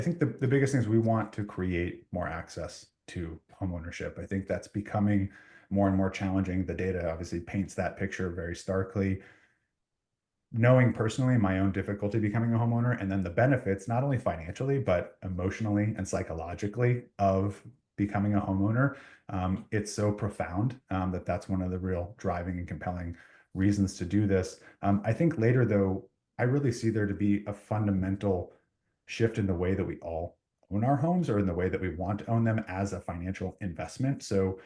I think the biggest thing is we want to create more access to homeownership. I think that's becoming more and more challenging. The data obviously paints that picture very starkly. Knowing personally my own difficulty becoming a homeowner and then the benefits, not only financially, but emotionally and psychologically of becoming a homeowner, it's so profound that that's one of the real driving and compelling reasons to do this. I think later, though, I really see there to be a fundamental shift in the way that we all own our homes or in the way that we want to own them as a financial investment. So,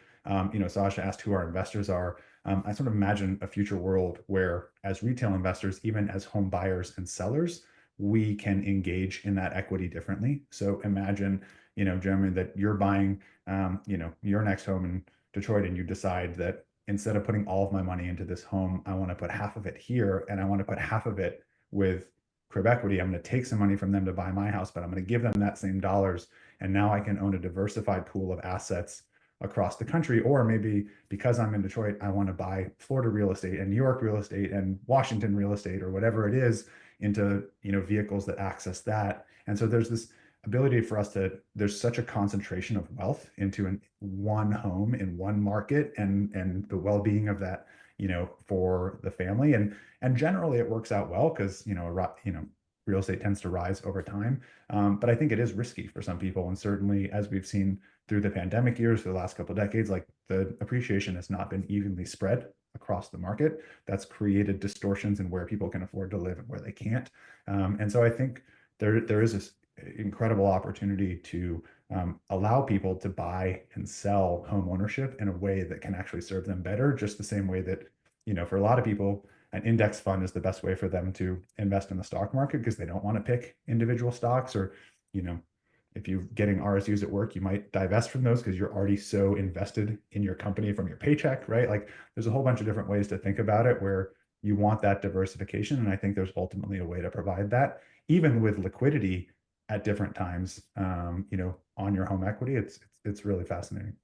Sasha asked who our investors are. I sort of imagine a future world where, as retail investors, even as home buyers and sellers, we can engage in that equity differently. So imagine, Jeremy, that you're buying, your next home in Detroit, and you decide that instead of putting all of my money into this home, I want to put half of it here, and I want to put half of it with crib equity. I'm going to take some money from them to buy my house, but I'm going to give them that same dollars, and now I can own a diversified pool of assets across the country. Or maybe because I'm in Detroit, I want to buy Florida real estate and New York real estate and Washington real estate or whatever it is into, vehicles that access that. And so there's this ability for us to, there's such a concentration of wealth into one home in one market, and the well-being of that, for the family. And generally it works out well because, real estate tends to rise over time. But I think it is risky for some people. And certainly, as we've seen through the pandemic years, for the last couple of decades, like the appreciation has not been evenly spread across the market. That's created distortions in where people can afford to live and where they can't. And so I think there is this incredible opportunity to allow people to buy and sell home ownership in a way that can actually serve them better, just the same way that, for a lot of people, an index fund is the best way for them to invest in the stock market because they don't want to pick individual stocks. Or, if you're getting RSUs at work, you might divest from those because you're already so invested in your company from your paycheck, right? Like there's a whole bunch of different ways to think about it where you want that diversification. And I think there's ultimately a way to provide that, even with liquidity at different times, on your home equity. It's really fascinating.